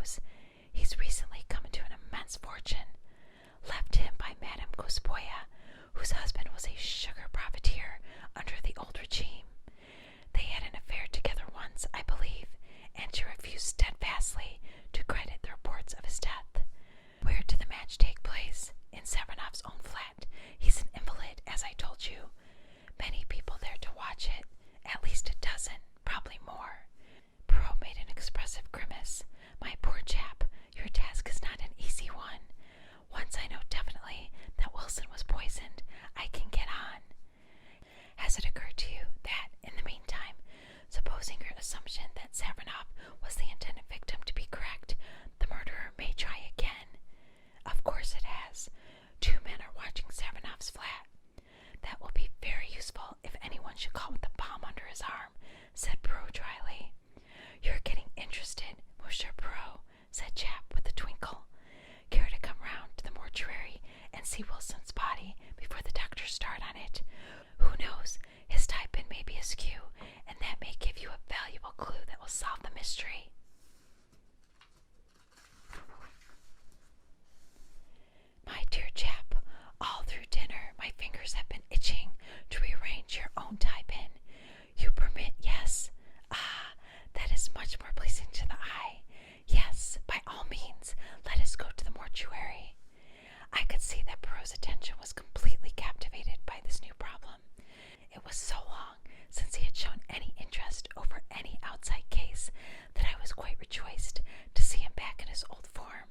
knows. He's recently come into an immense fortune, left to him by Madame Gospoya, whose husband was a sugar profiteer under the old regime. They had an affair together once, I believe, and she refused steadfastly to credit the reports of his death. Where did the match take place? In Savernov's own flat. He's an invalid, as I told you. Many people there to watch it, at least a dozen, probably more. Perrault made an expressive grimace. My poor chap, your task is not an easy one. Once I know definitely that Wilson was poisoned, I can get on. Has it occurred to you that, in the meantime, supposing your assumption that Savernov was the intended victim to be correct, the murderer may try again? Of course it has. 2 men are watching Savernov's flat. That will be very useful if anyone should call with the bomb under his arm, said Perrault dryly. You're getting interested, Monsieur Perrault, said Japp with a twinkle. Care to come round to the mortuary and see Wilson's body before the doctors start on it? Who knows, his tie-pin may be askew, and that may give you a valuable clue that will solve the mystery. My dear chap, all through dinner my fingers have been itching to rearrange your own tie-pin. You permit, yes? Ah, that is much more pleasing to the eye. Yes, by all means, let us go to the mortuary. I could see that Perrault's attention was completely captivated by this new problem. It was so long since he had shown any interest over any outside case that I was quite rejoiced to see him back in his old form.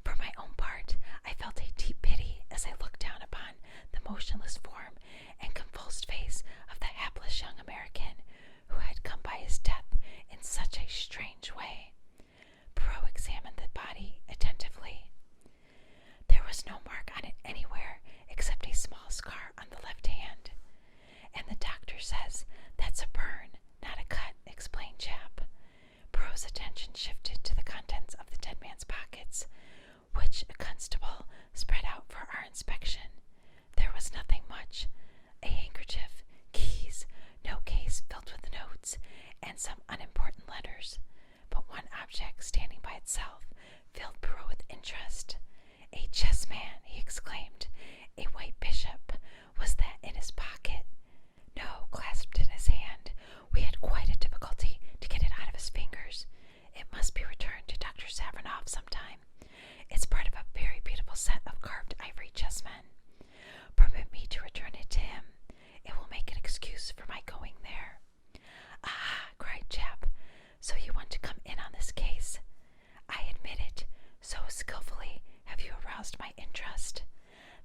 For my own part, I felt a deep pity as I looked down upon the motionless form and convulsed face of the hapless young American who had come by his death in such a strange way. Perrault examined the body attentively. There was no mark on it anywhere except a small scar on the left hand. And the doctor says that's a burn, not a cut, explained Japp. Perrault's attention shifted to the contents of the dead man's pockets, which a constable spread out for our inspection. There was nothing much. A handkerchief, keys, no case filled with notes, and some unimportant letters. But one object standing by itself filled Perrault with interest. A chessman, he exclaimed. A white bishop. Was that in his pocket? No, clasped in his hand. We had quite a difficulty to get it out of his fingers. It must be returned to Dr. Savernov sometime. It's part of a very beautiful set of carved ivory chessmen. Permit me to return it to him. It will make an excuse for my going there. Ah, cried Japp, so you want to come in on this case? I admit it. So skillfully have you aroused my interest.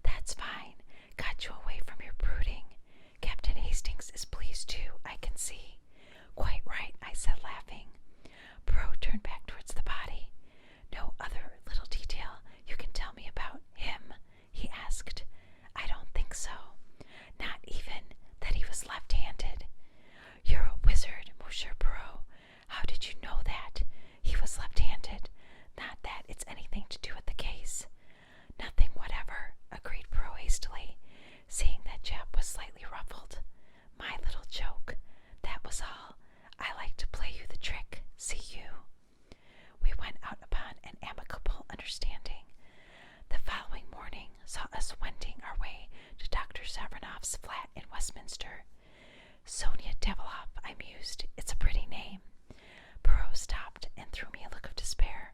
That's fine. Got you away from your brooding. Captain Hastings is pleased too, I can see. Quite right, I said, laughing. Perrault turned back towards the body. No other little detail you can tell me about him? He asked. I don't think so. Not even that he was left-handed. You're a wizard, Monsieur Perrault. How did you know that? He was left-handed. Not that it's anything to do with the case. Nothing whatever, agreed Perrault hastily, seeing that Japp was slightly ruffled. My little joke. That was all. I like to play you the trick, see you. We went out upon an amicable understanding. The following morning saw us wending our way to Dr. Savernov's flat in Westminster. Sonia Develoff, I mused. It's a pretty name. Perrault stopped and threw me a look of despair.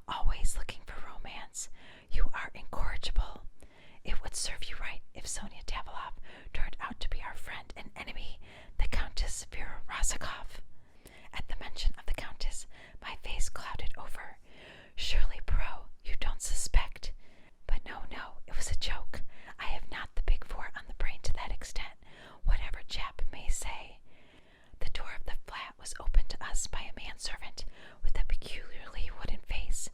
Always looking for romance. You are incorrigible. It would serve you right if Sonia Develoff turned out to be our friend and enemy, the Countess Vera Rozakov. At the mention of the Countess, my face clouded over. Surely, Perrault, you don't suspect. But no, it was a joke. I have not the big four on the brain to that extent, whatever Japp may say. The door of the flat was opened to us by a manservant with a peculiarly wooden face.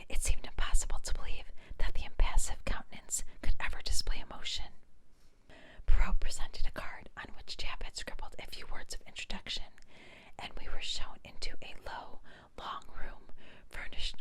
It seemed impossible to believe that the impassive countenance could ever display emotion. Perrault presented a card on which Japp had scribbled a few words of introduction, and we were shown into a low, long room furnished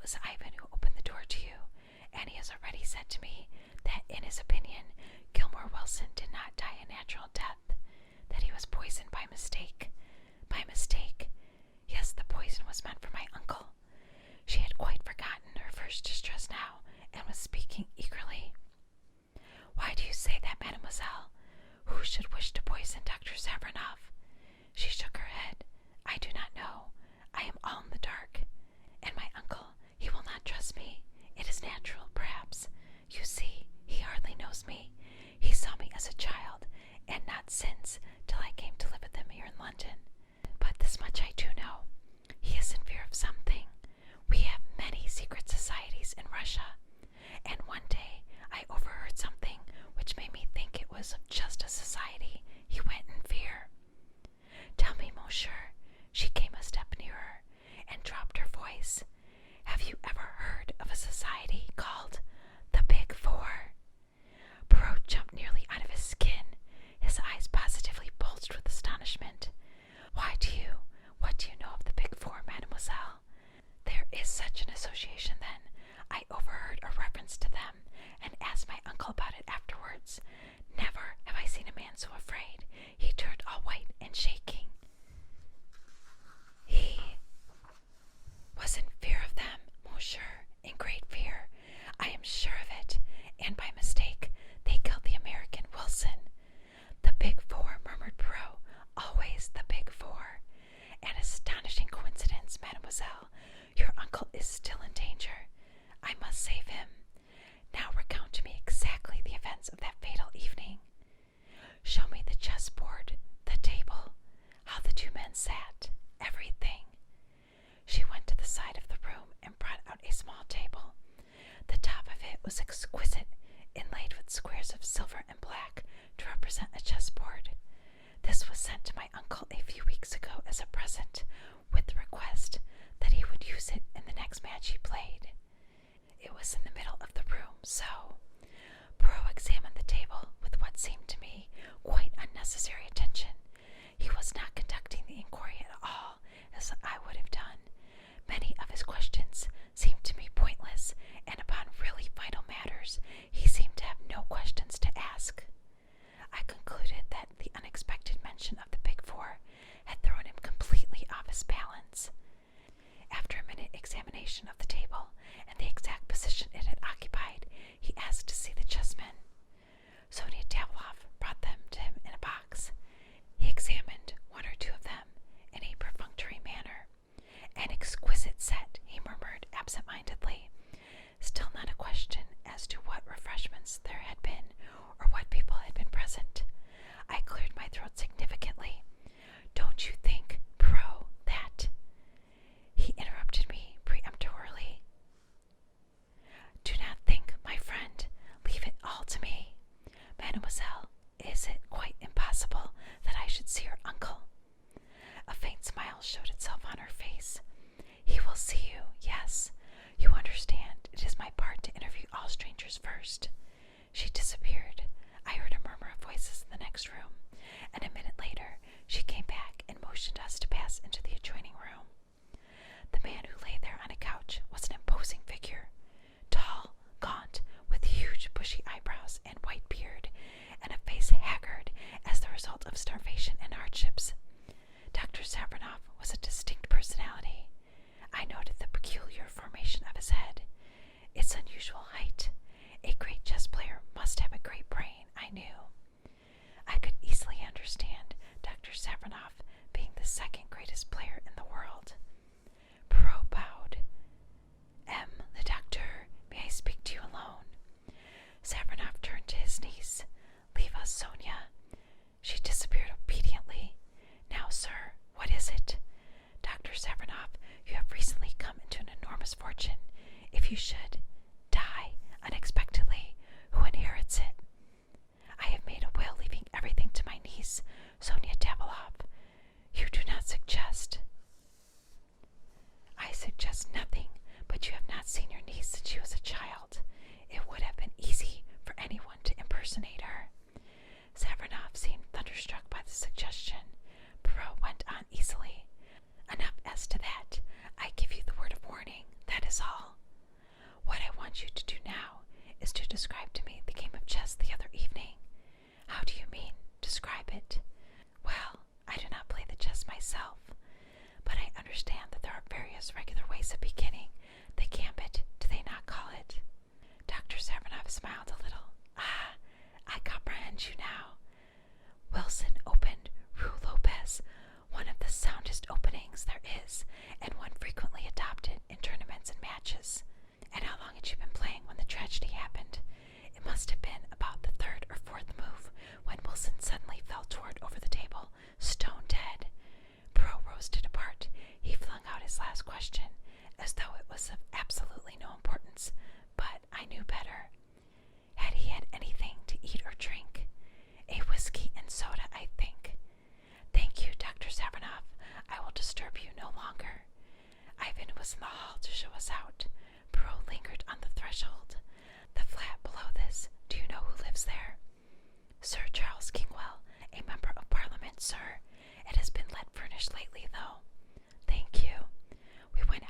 was Ivan who opened the door to you, and he has already said to me that, in his opinion, Gilmore Wilson did not die a natural death, that he was poisoned by mistake. By mistake? Yes, the poison was meant for my uncle. She had quite forgotten her first distress now, and was speaking eagerly. Why do you say that, mademoiselle? Who should wish to poison Dr. Savranoff? She shook her head. I do not know. I am all in the dark. And my uncle, he will not trust me. It is natural, perhaps. You see, he hardly knows me. He saw me as a child, and not since, till I came to live with him here in London. But this much I do know. He is in fear of something. We have many secret societies in Russia, and one day I overheard something which made me think it was of just a society. He went in fear. Tell me, monsieur, she came a step nearer and dropped her voice. Have you ever heard of a society called the Big Four? Perrault jumped nearly out of his skin. His eyes positively bulged with astonishment. What do you know of the Big Four, mademoiselle? There is such an association, then. I overheard a reference to them, and asked my uncle about it afterwards. Never have I seen a man so afraid. He turned all white and shaking. He was in fear of them, monsieur, in great fear. I am sure of it, and by mistake they killed the American Wilson. The Big Four, murmured Perrault, always the Big Four. An astonishing coincidence, mademoiselle. Your uncle is still in danger. I must save him. Now recount to me exactly the events of that fatal evening. Show me the chessboard, the table, how the two men sat, everything. She went to the side of the room and brought out a small table. The top of it was exquisite, inlaid with squares of silver and black to represent a chessboard. This was sent to my uncle a few weeks ago as a present, with the request that he would use it in the next match he played. It was in the middle of the room, so. Perrault examined the table with what seemed to me quite unnecessary attention. He was not conducting the inquiry at all, as I would have done. Many of his questions seemed to me pointless, and upon really vital matters he seemed to have no questions to ask. I concluded that the unexpected mention of the Big Four had thrown him completely off his balance. After a minute examination of the table and the exact position it had occupied, he asked to see the chessmen. Sonia Daviloff brought them to him in a box. He examined one or two of them in a perfunctory manner. An exquisite set, he murmured absent-mindedly. Still not a question as to what refreshments there had been or what people had been present. I cleared my throat significantly. Don't you think, Perrault, that... He interrupted me peremptorily. Do not think, my friend. Leave it all to me. Mademoiselle, is it quite impossible that I should see your uncle? A faint smile showed itself on her face. He will see you, yes. You understand, it is my part to interview all strangers first. She disappeared. I heard a murmur of voices in the next room, and a minute later she came back and motioned us to pass into the adjoining room. The man who lay there on a couch was an imposing figure, tall, gaunt, with huge bushy eyebrows and white beard, and a face haggard as the result of starvation and hardships. Dr. Savranoff was a distinct personality. I noted the peculiar formation of his head, its unusual height. A great chess player must have a great brain, I knew. I could easily understand Dr. Savranoff being the second greatest player in the world. Perrault bowed. The doctor, may I speak to you alone? Savranoff turned to his niece. Leave us, Sonia. She disappeared obediently. Now, sir, what is it? Dr. Savranoff, you have recently come into an enormous fortune. If you should die unexpectedly, who inherits it? I have made a will leaving everything to my niece, Sonia Daviloff. You do not suggest... I suggest nothing, but you have not seen your niece since she was a child. It would have been easy for anyone to impersonate her. Savranoff seemed thunderstruck by the suggestion. Perrault went on easily. Enough as to that. I give you the word of warning, that is all. doctor's regular ways of beginning. The gambit, do they not call it? Dr. Savinov smiled a little. Ah, I comprehend you now. Wilson opened Rue Lopez, one of the soundest openings there is, and one frequently adopted in tournaments and matches. And how long had you been playing when the tragedy happened? It must have been about the third or fourth move when Wilson suddenly fell toward over the table, stone dead. Perrault rose to depart. He flung out his last question, as though it was of absolutely no importance, but I knew better. Had he had anything to eat or drink? A whiskey and soda, I think. Thank you, Dr. Savinov. I will disturb you no longer. Ivan was in the hall to show us out. Perrault lingered on the threshold. The flat below this, do you know who lives there? Sir Charles Kingwell, a member of Parliament, sir. It has been let furnished lately, though. Thank you. We went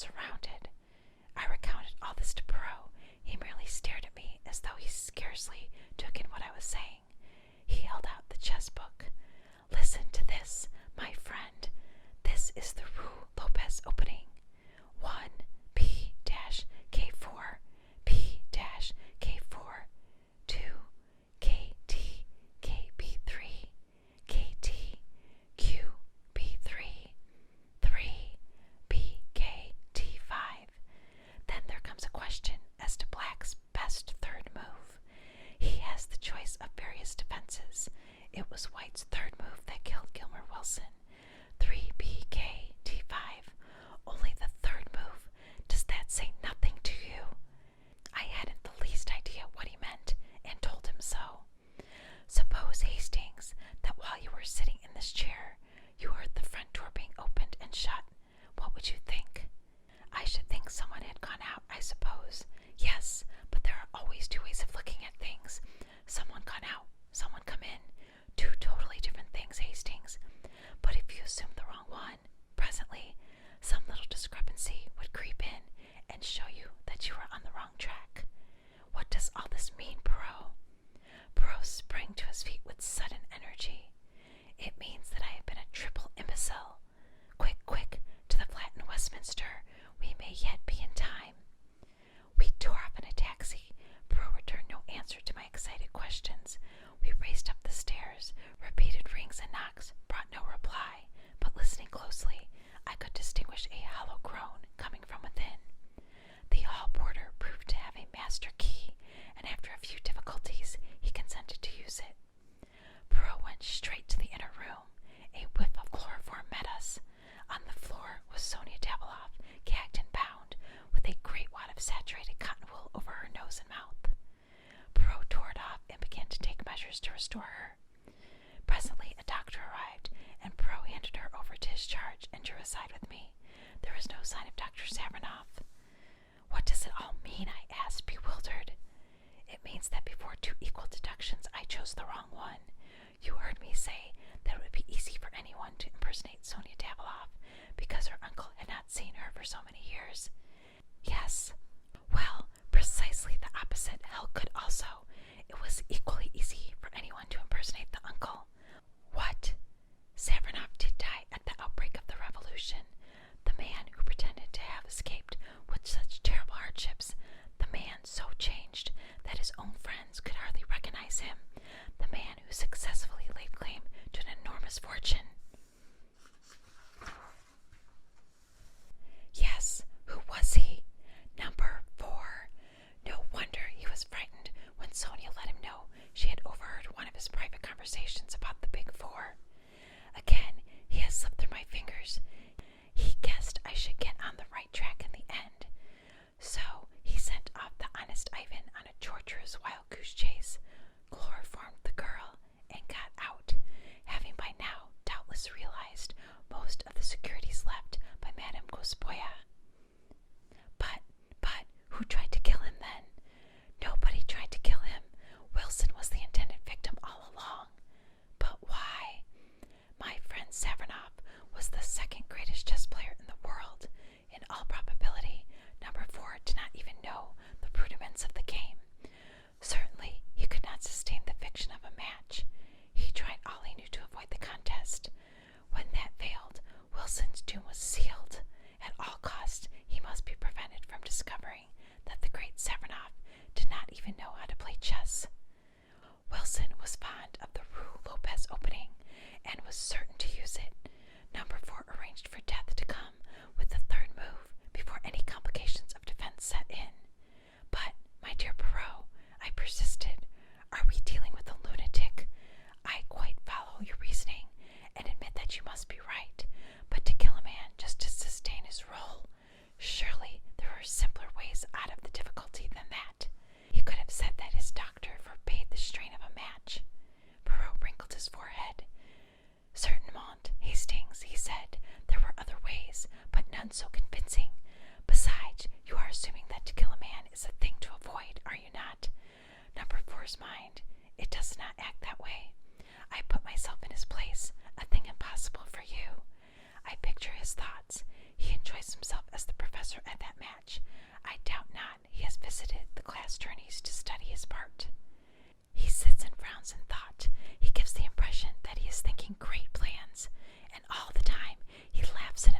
surrounded. I recounted all this to Perrault. He merely stared at me as though he scarcely took in what I was saying. He held out the chess book. Listen to this, my friend. This is the Rue Lopez opening. 1 P-K4, P-K4, 2 KT, KB3, KT, QB3, 3 BKT5. Then there comes a question as to Black's best third move. He has the choice of various defenses. It was White's third move that killed Gilmer Wilson. 3BKT5. Only the third move. Does that say nothing to you? I hadn't the least idea what he meant, and told him so. Suppose, Hastings, that while you were sitting in this chair, you heard the front door being opened and shut. What would you think? I should think someone had gone out, I suppose. Yes, but there are always two ways of looking at things. Someone gone out, someone come in. Two totally different things, Hastings. But if you assume the wrong one, presently, some little discrepancy would creep in and show you that you were on the wrong track. What does all this mean, Perrault? Perrault sprang to his feet with sudden energy. It means that I have been a triple imbecile. Quick, quick, to the flat in Westminster. We may yet be in time. We tore off in a taxi. Perrault returned no answer to my excited questions. We raced up the stairs. Repeated rings and knocks brought no reply, but listening closely, I could distinguish a hollow groan coming from within. The hall porter proved to have a master key, and after a few difficulties, he consented to use it. Perrault went straight to the inner room. A whiff of chloroform met us. On the floor was Sonia Daviloff, gagged and bound, with a great wad of saturated cotton wool over her nose and mouth. Perrault tore it off and began to take measures to restore her. Presently a doctor arrived, and Perrault handed her over to his charge and drew aside with me. There was no sign of Dr. Savernoff. What does it all mean? I asked, bewildered. It means that before two equal deductions I chose the wrong one. You heard me say that it would be easy for anyone to impersonate Sonia Daviloff because her uncle had not seen her for so many years. Yes. Well, precisely the opposite held good also. It was equally easy for anyone to impersonate the uncle. What? Savernoff did die at the outbreak of the Revolution. The man who pretended to have escaped with such terrible hardships. The man so changed that his own friends could hardly recognize him. The man who successfully laid claim to an enormous fortune. visualize himself as the professor at that match. I doubt not he has visited the class journeys to study his part. He sits and frowns in thought. He gives the impression that he is thinking great plans, and all the time he laughs at